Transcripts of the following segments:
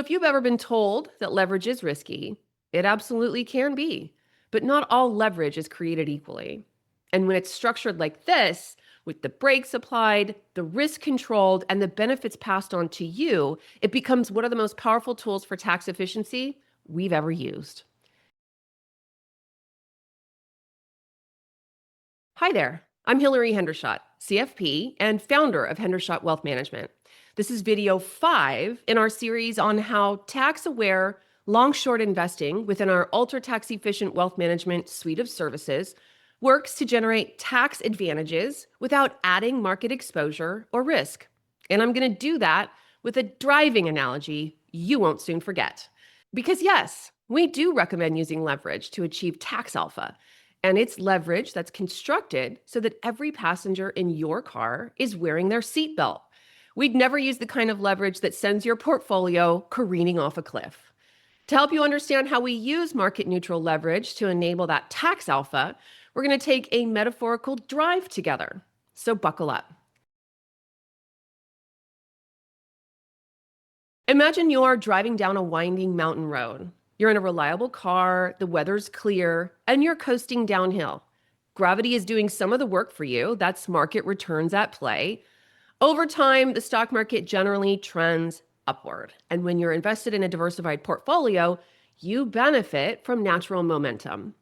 If you've ever been told that leverage is risky, it absolutely can be, but not all leverage is created equally. And when it's structured like this, with the brakes applied, the risk controlled, and the benefits passed on to you, it becomes one of the most powerful tools for tax efficiency we've ever used. Hi there, I'm Hilary Hendershott, CFP and founder of Hendershott Wealth Management. This is video 5 in our series on how tax-aware long-short investing within our ultra-tax efficient wealth management suite of services works to generate tax advantages without adding market exposure or risk. And I'm going to do that with a driving analogy you won't soon forget. Because yes, we do recommend using leverage to achieve tax alpha. And it's leverage that's constructed so that every passenger in your car is wearing their seatbelt. We'd never use the kind of leverage that sends your portfolio careening off a cliff. To help you understand how we use market neutral leverage to enable that tax alpha, we're going to take a metaphorical drive together. So buckle up. Imagine you're driving down a winding mountain road. You're in a reliable car, the weather's clear, and you're coasting downhill. Gravity is doing some of the work for you. That's market returns at play. Over time, the stock market generally trends upward. And when you're invested in a diversified portfolio, you benefit from natural momentum.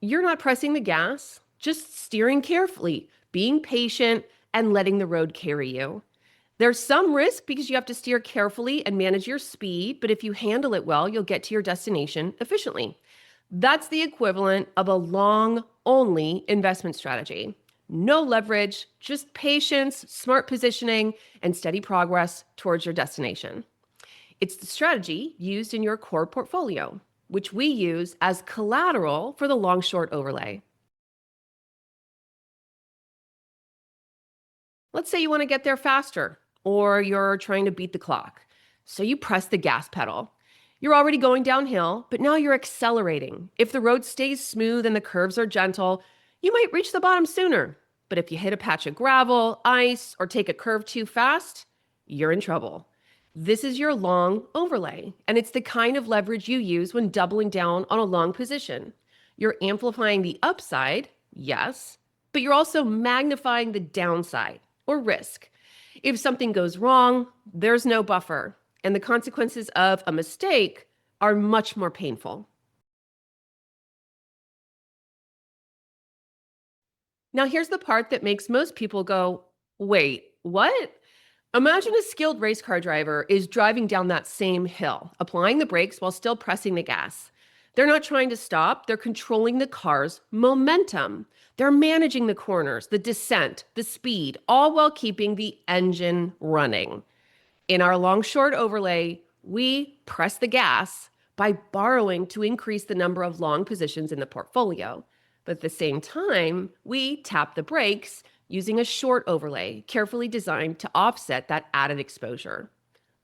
You're not pressing the gas, just steering carefully, being patient, and letting the road carry you. There's some risk because you have to steer carefully and manage your speed, but if you handle it well, you'll get to your destination efficiently. That's the equivalent of a long-only investment strategy. No leverage, just patience, smart positioning, and steady progress towards your destination. It's the strategy used in your core portfolio, which we use as collateral for the long-short overlay. Let's say you want to get there faster, or you're trying to beat the clock. So you press the gas pedal. You're already going downhill, but now you're accelerating. If the road stays smooth and the curves are gentle, you might reach the bottom sooner. But if you hit a patch of gravel, ice, or take a curve too fast, you're in trouble. This is your long overlay, and it's the kind of leverage you use when doubling down on a long position. You're amplifying the upside, yes, but you're also magnifying the downside or risk. If something goes wrong, there's no buffer, and the consequences of a mistake are much more painful. Now, here's the part that makes most people go, wait, what? Imagine a skilled race car driver is driving down that same hill, applying the brakes while still pressing the gas. They're not trying to stop, they're controlling the car's momentum. They're managing the corners, the descent, the speed, all while keeping the engine running. In our long-short overlay, we press the gas by borrowing to increase the number of long positions in the portfolio. But at the same time, we tap the brakes using a short overlay, carefully designed to offset that added exposure.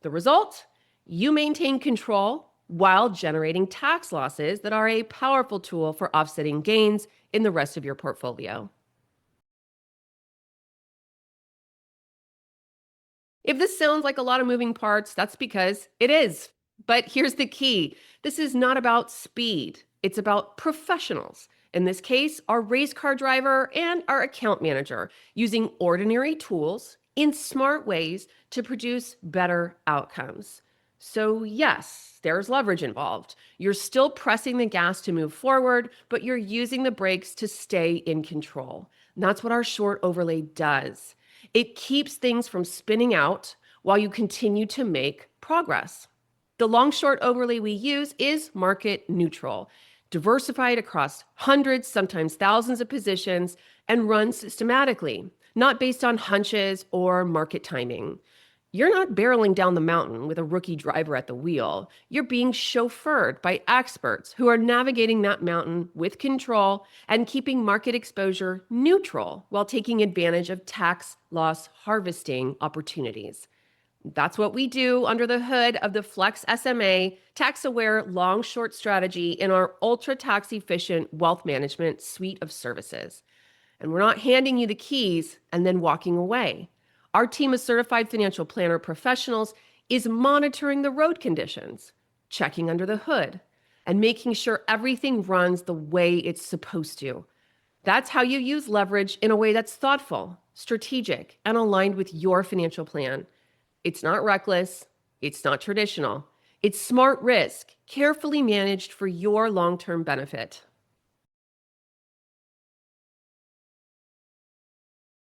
The result? You maintain control while generating tax losses that are a powerful tool for offsetting gains in the rest of your portfolio. If this sounds like a lot of moving parts, that's because it is. But here's the key. This is not about speed. It's about professionals. In this case, our race car driver and our account manager using ordinary tools in smart ways to produce better outcomes. So yes, there's leverage involved. You're still pressing the gas to move forward, but you're using the brakes to stay in control. And that's what our short overlay does. It keeps things from spinning out while you continue to make progress. The long-short overlay we use is market neutral, diversified across hundreds, sometimes thousands of positions, and run systematically, not based on hunches or market timing. You're not barreling down the mountain with a rookie driver at the wheel. You're being chauffeured by experts who are navigating that mountain with control and keeping market exposure neutral while taking advantage of tax loss harvesting opportunities. That's what we do under the hood of the Flex SMA tax-aware long-short strategy in our ultra-tax efficient wealth management suite of services. And we're not handing you the keys and then walking away. Our team of certified financial planner professionals is monitoring the road conditions, checking under the hood, and making sure everything runs the way it's supposed to. That's how you use leverage in a way that's thoughtful, strategic, and aligned with your financial plan. It's not reckless. It's not traditional. It's smart risk, carefully managed for your long-term benefit.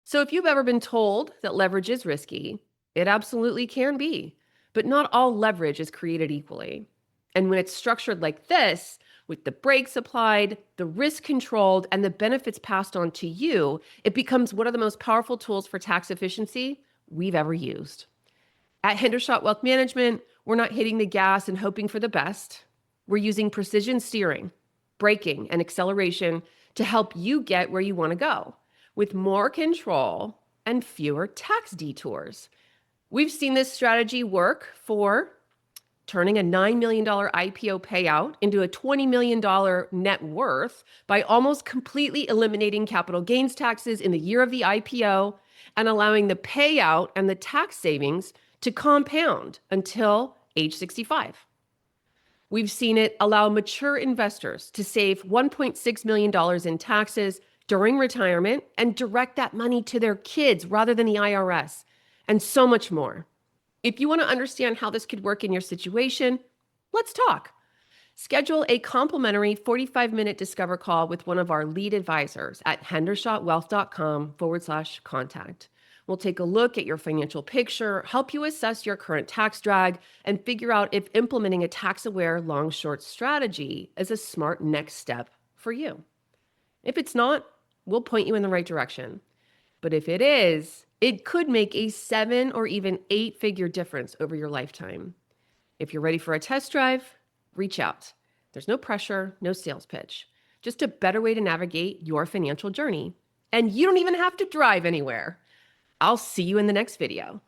So if you've ever been told that leverage is risky, it absolutely can be. But not all leverage is created equally. And when it's structured like this, with the brakes applied, the risk controlled, and the benefits passed on to you, it becomes one of the most powerful tools for tax efficiency we've ever used. At Hendershott Wealth Management, we're not hitting the gas and hoping for the best. We're using precision steering, braking, and acceleration to help you get where you want to go with more control and fewer tax detours. We've seen this strategy work for turning a $9 million IPO payout into a $20 million net worth by almost completely eliminating capital gains taxes in the year of the IPO and allowing the payout and the tax savings to compound until age 65. We've seen it allow mature investors to save $1.6 million in taxes during retirement and direct that money to their kids rather than the IRS, and so much more. If you want to understand how this could work in your situation, let's talk. Schedule a complimentary 45-minute Discover call with one of our lead advisors at hendershottwealth.com/contact. We'll take a look at your financial picture, help you assess your current tax drag, and figure out if implementing a tax-aware long-short strategy is a smart next step for you. If it's not, we'll point you in the right direction. But if it is, it could make a 7 or even 8-figure difference over your lifetime. If you're ready for a test drive, reach out. There's no pressure, no sales pitch, just a better way to navigate your financial journey. And you don't even have to drive anywhere. I'll see you in the next video.